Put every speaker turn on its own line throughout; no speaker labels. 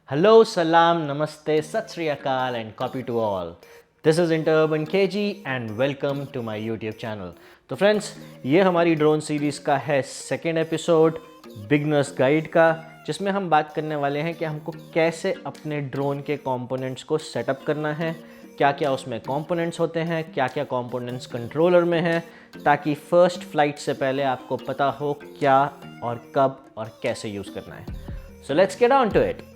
Hello, salam, namaste, sat sri akal and copy to all. This is Interurban KG and welcome to my YouTube channel. तो friends, ये हमारी drone series का है second episode beginners guide का, जिसमें हम बात करने वाले हैं कि हमको कैसे अपने ड्रोन के कंपोनेंट्स को सेटअप करना है, क्या क्या उसमें कंपोनेंट्स होते हैं, क्या क्या कंपोनेंट्स कंट्रोलर में हैं, ताकि फ़र्स्ट फ्लाइट से पहले आपको पता हो क्या और कब और कैसे यूज़ करना है. So let's get on to it.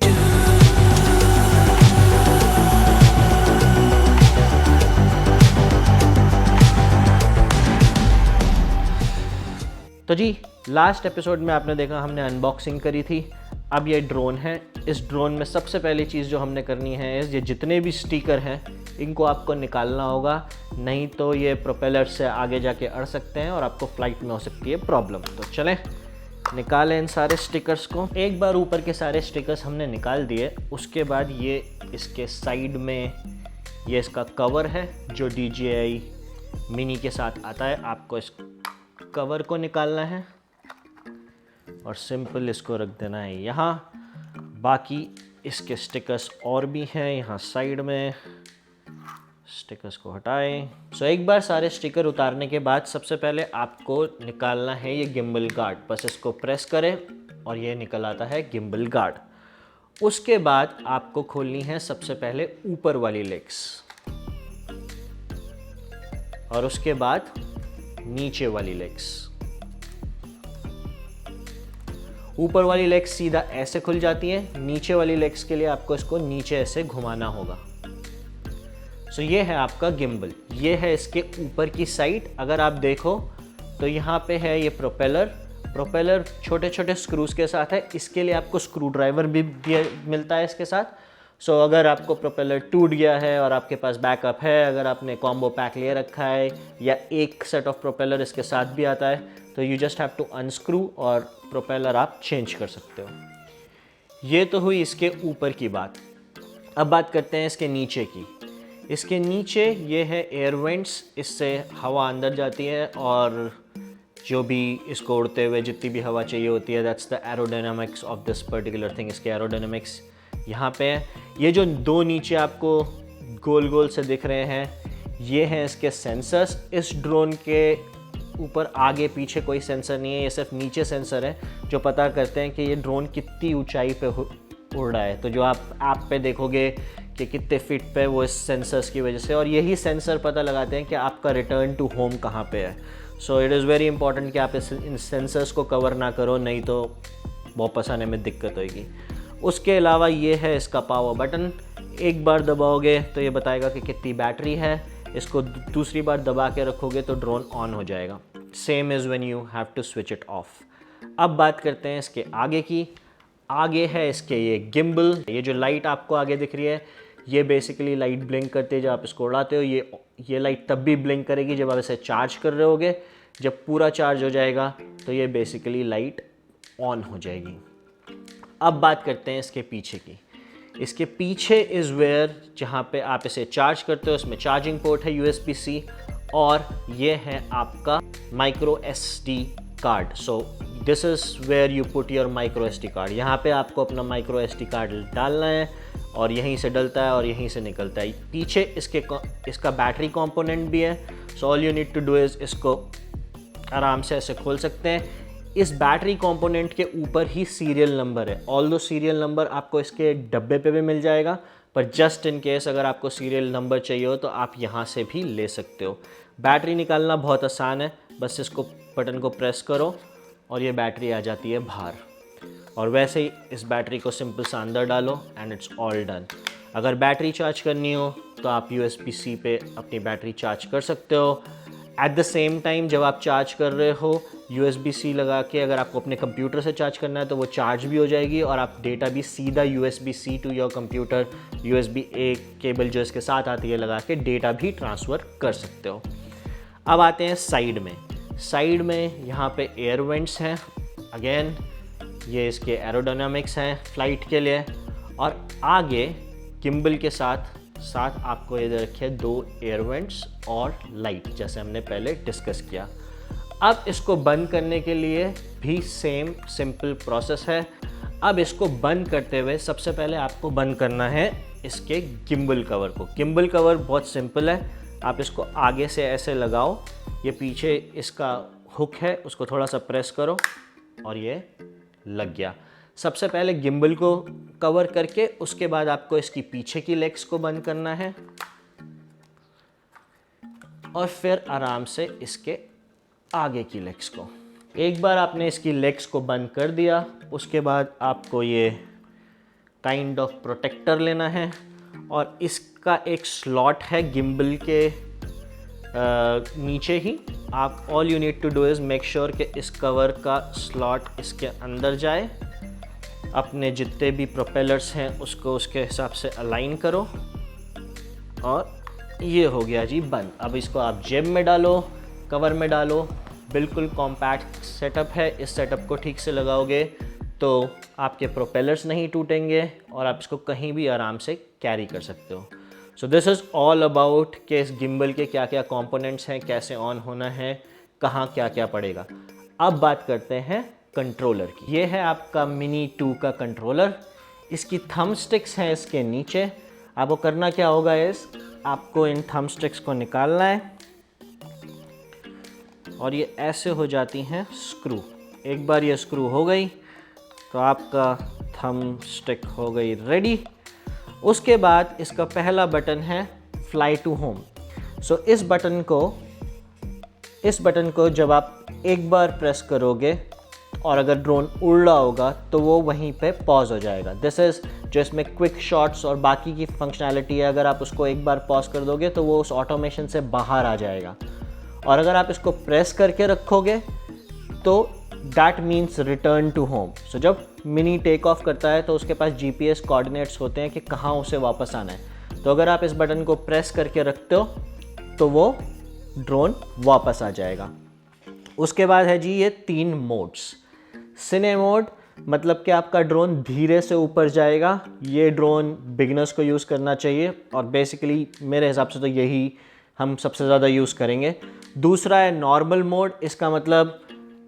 तो जी, लास्ट एपिसोड में आपने देखा हमने अनबॉक्सिंग करी थी. अब ये ड्रोन है. इस ड्रोन में सबसे पहली चीज़ जो हमने करनी है ये जितने भी स्टिकर हैं इनको आपको निकालना होगा, नहीं तो ये प्रोपेलर से आगे जाके अड़ सकते हैं और आपको फ्लाइट में हो सकती है प्रॉब्लम. तो चलें निकालें इन सारे स्टिकर्स को. एक बार ऊपर के सारे स्टिकर्स हमने निकाल दिए, उसके बाद ये इसके साइड में ये इसका कवर है जो DJI मिनी के साथ आता है. आपको इस कवर को निकालना है और सिंपल इसको रख देना है यहाँ. बाकी इसके स्टिकर्स और भी हैं यहाँ साइड में. स्टिकर्स को हटाएं. सो एक बार सारे स्टिकर उतारने के बाद सबसे पहले आपको निकालना है ये गिम्बल गार्ड. बस इसको प्रेस करें और ये निकल आता है गिम्बल गार्ड. उसके बाद आपको खोलनी है सबसे पहले ऊपर वाली लेग्स और उसके बाद नीचे वाली लेग्स. ऊपर वाली लेग्स सीधा ऐसे खुल जाती हैं. नीचे वाली लेग्स के लिए आपको इसको नीचे ऐसे घुमाना होगा. सो ये है आपका गिम्बल. ये है इसके ऊपर की साइड. अगर आप देखो तो यहाँ पे है ये प्रोपेलर छोटे छोटे स्क्रूज के साथ है. इसके लिए आपको स्क्रू ड्राइवर भी मिलता है इसके साथ. सो अगर आपको प्रोपेलर टूट गया है और आपके पास बैकअप है, अगर आपने कॉम्बो पैक ले रखा है या एक सेट ऑफ प्रोपेलर इसके साथ भी आता है, तो you just have to unscrew और प्रोपेलर आप चेंज कर सकते हो. ये तो हुई इसके ऊपर की बात. अब बात करते हैं इसके नीचे की. इसके नीचे ये है एयर वेंट्स. इससे हवा अंदर जाती है और जो भी इसको उड़ते हुए जितनी भी हवा चाहिए होती है, that's the aerodynamics of this particular thing. इसके एरोडायनामिक्स यहाँ पे है. ये जो दो नीचे आपको गोल गोल से दिख रहे हैं ये हैं इसके सेंसर्स. इस ड्रोन के ऊपर आगे पीछे कोई सेंसर नहीं है, ये सिर्फ नीचे सेंसर है जो पता करते हैं कि ये ड्रोन कितनी ऊंचाई पे उड़ रहा है. तो जो आप ऐप पे देखोगे कि कितने फीट पे, वो इस सेंसर्स की वजह से, और यही सेंसर पता लगाते हैं कि आपका रिटर्न टू होम कहाँ पे है. So it is very important कि आप इन सेंसर्स को कवर ना करो, नहीं तो वापस आने में दिक्कत होगी. उसके अलावा ये है इसका पावर बटन. एक बार दबाओगे तो ये बताएगा कि कितनी बैटरी है. इसको दूसरी बार दबा के रखोगे तो ड्रोन ऑन हो जाएगा. Same is when you have to switch it off. अब बात करते हैं इसके आगे की. आगे है इसके ये गिम्बल. ये जो लाइट आपको आगे दिख रही है ये बेसिकली लाइट ब्लिंक करती है जब आप इसको उड़ाते हो. ये लाइट तब भी ब्लिंक करेगी जब आप इसे चार्ज कर रहे होगे. जब पूरा चार्ज हो जाएगा तो ये बेसिकली लाइट ऑन हो जाएगी. अब बात करते हैं इसके पीछे की. इसके पीछे इज़ वेयर जहाँ पे आप इसे चार्ज करते हो. इसमें चार्जिंग पोर्ट है USB-C और ये है आपका micro SD card. So this is where you put your micro SD card. यहाँ पे आपको अपना माइक्रो SD कार्ड डालना है और यहीं से डलता है और यहीं से निकलता है. पीछे इसका बैटरी कंपोनेंट भी है. So all you need to do is इसको आराम से ऐसे खोल सकते हैं. इस बैटरी कंपोनेंट के ऊपर ही सीरियल नंबर है. ऑल्दो सीरियल नंबर आपको इसके डब्बे पे भी मिल जाएगा, पर जस्ट इन केस अगर आपको सीरियल नंबर चाहिए हो तो आप यहाँ से भी ले सकते हो. बैटरी निकालना बहुत आसान है. बस इसको बटन को प्रेस करो और ये बैटरी आ जाती है बाहर. और वैसे ही इस बैटरी को सिंपल सा अंदर डालो एंड इट्स ऑल डन. अगर बैटरी चार्ज करनी हो तो आप USB-C पे अपनी बैटरी चार्ज कर सकते हो. एट द सेम टाइम जब आप चार्ज कर रहे हो USB-C लगा के, अगर आपको अपने कंप्यूटर से चार्ज करना है तो वो चार्ज भी हो जाएगी और आप डेटा भी सीधा USB-C to your computer USB-A cable जो इसके साथ आती है लगा के डेटा भी ट्रांसफ़र कर सकते हो. अब आते हैं साइड में. साइड में यहाँ पे एयर वेंट्स हैं. अगेन ये इसके एरोडायनामिक्स हैं फ्लाइट के लिए. और आगे गिम्बल के साथ आपको ये रखे दो एयर वेंट्स और लाइट, जैसे हमने पहले डिस्कस किया. अब इसको बंद करने के लिए भी सेम सिंपल प्रोसेस है. अब इसको बंद करते हुए सबसे पहले आपको बंद करना है इसके गिम्बल कवर को। गिम्बल कवर बहुत सिंपल है, आप इसको आगे से ऐसे लगाओ, ये पीछे इसका हुक है उसको थोड़ा सा प्रेस करो और ये लग गया। सबसे पहले गिम्बल को कवर करके उसके बाद आपको इसकी पीछे की लेग्स को बंद करना है और फिर आराम से इसके आगे की लेग्स को। एक बार आपने इसकी लेग्स को बंद कर दिया, उसके बाद आपको ये काइंड ऑफ प्रोटेक्टर लेना है और इसका एक स्लॉट है गिम्बल के नीचे ही। आप all you need to do is make sure कि इस कवर का स्लॉट इसके अंदर जाए। अपने जितने भी प्रोपेलर्स हैं उसको उसके हिसाब से अलाइन करो और ये हो गया जी बंद। अब इसको आप जेब में डालो, कवर में डालो, बिल्कुल कॉम्पैक्ट सेटअप है। इस सेटअप को ठीक से लगाओगे तो आपके प्रोपेलर्स नहीं टूटेंगे और आप इसको कहीं भी आराम से कैरी कर सकते हो। सो दिस इज़ ऑल अबाउट कि इस गिम्बल के क्या क्या कंपोनेंट्स हैं, कैसे ऑन होना है, कहाँ क्या क्या पड़ेगा। अब बात करते हैं कंट्रोलर की। ये है आपका मिनी 2 का कंट्रोलर। इसकी थंब स्टिक्स हैं इसके नीचे। आपको करना क्या होगा आपको इन थंब स्टिक्स को निकालना है और ये ऐसे हो जाती हैं स्क्रू। एक बार ये स्क्रू हो गई तो आपका थंब स्टिक हो गई रेडी। उसके बाद इसका पहला बटन है फ्लाई टू होम। सो इस बटन को जब आप एक बार प्रेस करोगे और अगर ड्रोन उड़ रहा होगा तो वो वहीं पे पॉज हो जाएगा। दिस इज़ जो इसमें क्विक शॉट्स और बाकी की फंक्शनैलिटी है, अगर आप उसको एक बार पॉज कर दोगे तो वो उस ऑटोमेशन से बाहर आ जाएगा। और अगर आप इसको प्रेस करके रखोगे तो that means return to home. So जब मिनी टेक ऑफ करता है तो उसके पास GPS कोऑर्डिनेट्स होते हैं कि कहाँ उसे वापस आना है। तो अगर आप इस बटन को प्रेस करके रखते हो तो वो ड्रोन वापस आ जाएगा। उसके बाद है जी ये 3 मोड्स। सिने मोड मतलब कि आपका ड्रोन धीरे से ऊपर जाएगा। ये ड्रोन बिगिनर्स को यूज़ करना चाहिए और बेसिकली मेरे हिसाब से तो यही हम सबसे ज़्यादा यूज़ करेंगे। दूसरा है नॉर्मल मोड। इसका मतलब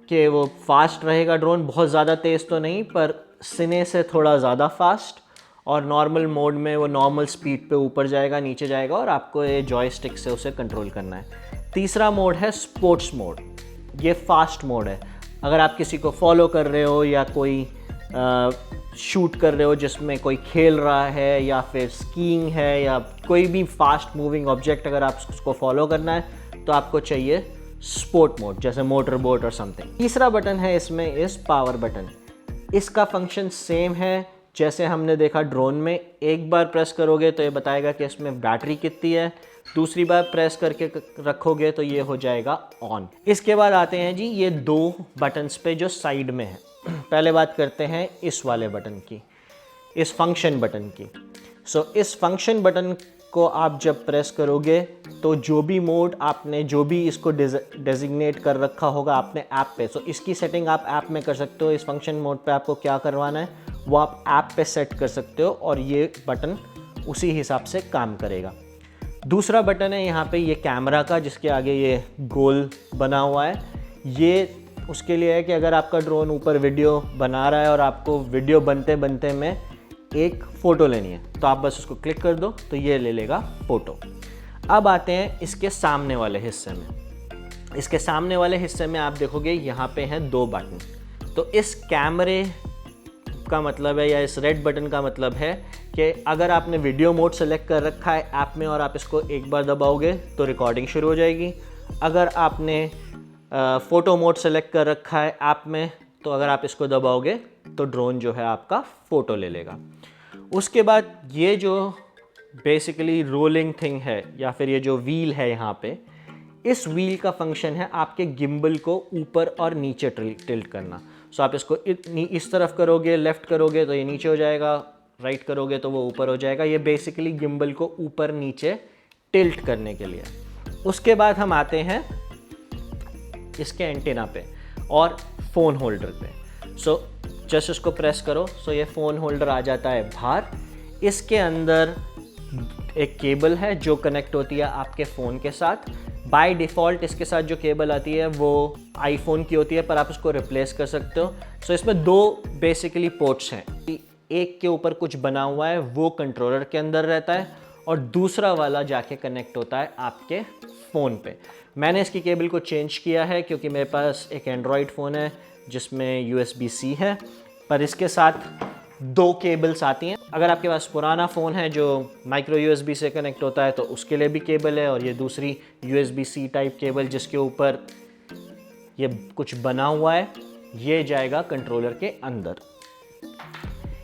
कि वो फास्ट रहेगा ड्रोन, बहुत ज़्यादा तेज़ तो नहीं पर सिने से थोड़ा ज़्यादा फास्ट। और नॉर्मल मोड में वो नॉर्मल स्पीड पे ऊपर जाएगा, नीचे जाएगा और आपको ये जॉयस्टिक से उसे कंट्रोल करना है। तीसरा मोड है स्पोर्ट्स मोड। ये फास्ट मोड है। अगर आप किसी को फॉलो कर रहे हो या कोई शूट कर रहे हो जिसमें कोई खेल रहा है या फिर स्कीइंग है या कोई भी फास्ट मूविंग ऑब्जेक्ट अगर आप उसको फॉलो करना है तो आपको चाहिए स्पोर्ट मोड, जैसे मोटर बोट और समथिंग। तीसरा बटन है इसमें इस पावर बटन। इसका फंक्शन सेम है जैसे हमने देखा ड्रोन में। एक बार प्रेस करोगे तो ये बताएगा कि इसमें बैटरी कितनी है, दूसरी बार प्रेस करके रखोगे तो ये हो जाएगा ऑन। इसके बाद आते हैं जी ये 2 बटन्स पे जो साइड में है। पहले बात करते हैं इस वाले बटन की, इस फंक्शन बटन की। सो इस फंक्शन बटन को आप जब प्रेस करोगे तो जो भी मोड आपने जो भी इसको डेजिग्नेट कर रखा होगा आपने ऐप पे, सो इसकी सेटिंग आप ऐप में कर सकते हो। इस फंक्शन मोड पे आपको क्या करवाना है वो आप ऐप पे सेट कर सकते हो और ये बटन उसी हिसाब से काम करेगा। दूसरा बटन है यहाँ पे ये कैमरा का, जिसके आगे ये गोल बना हुआ है। ये उसके लिए है कि अगर आपका ड्रोन ऊपर वीडियो बना रहा है और आपको वीडियो बनते बनते में एक फ़ोटो लेनी है तो आप बस उसको क्लिक कर दो तो ये ले लेगा फ़ोटो। अब आते हैं इसके सामने वाले हिस्से में। इसके सामने वाले हिस्से में आप देखोगे यहाँ पे हैं 2 बटन। तो इस कैमरे का मतलब है या इस रेड बटन का मतलब है कि अगर आपने वीडियो मोड सेलेक्ट कर रखा है ऐप में और आप इसको एक बार दबाओगे तो रिकॉर्डिंग शुरू हो जाएगी। अगर आपने फ़ोटो मोड सेलेक्ट कर रखा है ऐप में तो अगर आप इसको दबाओगे तो ड्रोन जो है आपका फ़ोटो ले लेगा। उसके बाद ये जो बेसिकली रोलिंग थिंग है या फिर ये जो व्हील है यहाँ पे, इस व्हील का फंक्शन है आपके गिम्बल को ऊपर और नीचे टिल्ट करना। सो आप इसको इस तरफ करोगे, लेफ़्ट करोगे तो ये नीचे हो जाएगा, राइट करोगे तो वो ऊपर हो जाएगा। ये बेसिकली गिम्बल को ऊपर नीचे टिल्ट करने के लिए। उसके बाद हम आते हैं इसके एंटीना पे और फ़ोन होल्डर पे। सो जस्ट इसको प्रेस करो सो ये फ़ोन होल्डर आ जाता है बाहर। इसके अंदर एक केबल है जो कनेक्ट होती है आपके फ़ोन के साथ। बाय डिफ़ॉल्ट इसके साथ जो केबल आती है वो आईफोन की होती है, पर आप उसको रिप्लेस कर सकते हो। सो इसमें दो बेसिकली पोर्ट्स हैं, एक के ऊपर कुछ बना हुआ है वो कंट्रोलर के अंदर रहता है और दूसरा वाला जाके कनेक्ट होता है आपके फ़ोन पे। मैंने इसकी केबल को चेंज किया है क्योंकि मेरे पास एक एंड्रॉयड फ़ोन है जिसमें USB-C है, पर इसके साथ दो केबल्स आती हैं। अगर आपके पास पुराना फ़ोन है जो माइक्रो USB से कनेक्ट होता है तो उसके लिए भी केबल है, और ये दूसरी USB-C टाइप केबल जिसके ऊपर ये कुछ बना हुआ है ये जाएगा कंट्रोलर के अंदर।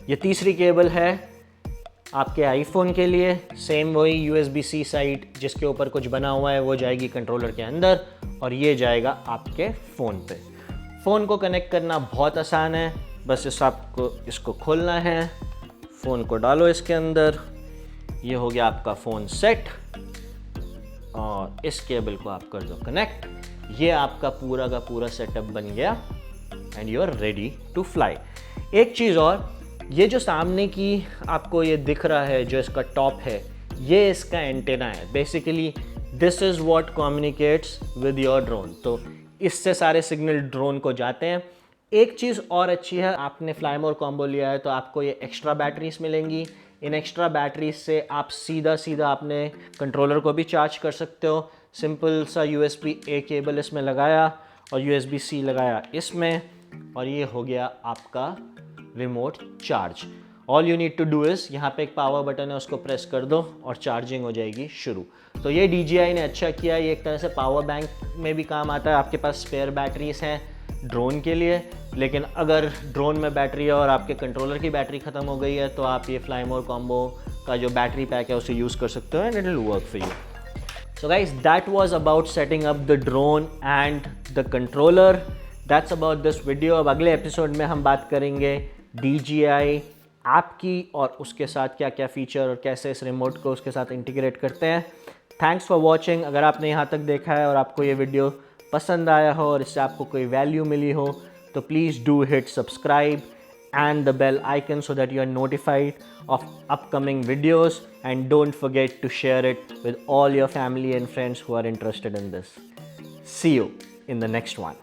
ये तीसरी केबल है आपके आईफोन के लिए, सेम वही USB-C साइड जिसके ऊपर कुछ बना हुआ है वो जाएगी कंट्रोलर के अंदर और ये जाएगा आपके फ़ोन पे। फ़ोन को कनेक्ट करना बहुत आसान है, बस आपको इसको खोलना है, फ़ोन को डालो इसके अंदर, ये हो गया आपका फ़ोन सेट और इस केबल को आप कर दो कनेक्ट। ये आपका पूरा का पूरा सेटअप बन गया and you are ready to fly. एक चीज़ और, ये जो सामने की आपको ये दिख रहा है जो इसका टॉप है, ये इसका एंटेना है। Basically this is what communicates with your drone. तो इससे सारे सिग्नल ड्रोन को जाते हैं। एक चीज़ और अच्छी है, आपने फ्लाईमोर कॉम्बो लिया है तो आपको ये एक्स्ट्रा बैटरीज मिलेंगी। इन एक्स्ट्रा बैटरीज से आप सीधा अपने कंट्रोलर को भी चार्ज कर सकते हो। सिंपल सा USB-A केबल इसमें लगाया और USB-C लगाया इसमें और ये हो गया आपका remote charge. All you need to do is, यहाँ पे एक पावर बटन है उसको प्रेस कर दो और चार्जिंग हो जाएगी शुरू। तो ये DJI ने अच्छा किया, ये एक तरह से पावर बैंक में भी काम आता है। आपके पास स्पेयर बैटरीज हैं ड्रोन के लिए, लेकिन अगर ड्रोन में बैटरी है और आपके कंट्रोलर की बैटरी ख़त्म हो गई है तो आप ये फ्लाईमोर कॉम्बो का जो बैटरी पैक है उसे यूज़ कर सकते हो and it will work for you. So guys, that was about setting up the drone and the controller. That's about this video. अब अगले एपिसोड में हम बात करेंगे DJI ऐप की और उसके साथ क्या क्या फीचर और कैसे इस रिमोट को उसके साथ इंटीग्रेट करते हैं। Thanks for watching. अगर आपने यहाँ तक देखा है और आपको ये वीडियो पसंद आया हो और इससे आपको कोई वैल्यू मिली हो तो please do hit subscribe and the bell icon so that you are notified of upcoming videos, and don't forget to share it with all your family and friends who are interested in this. See you in the next one.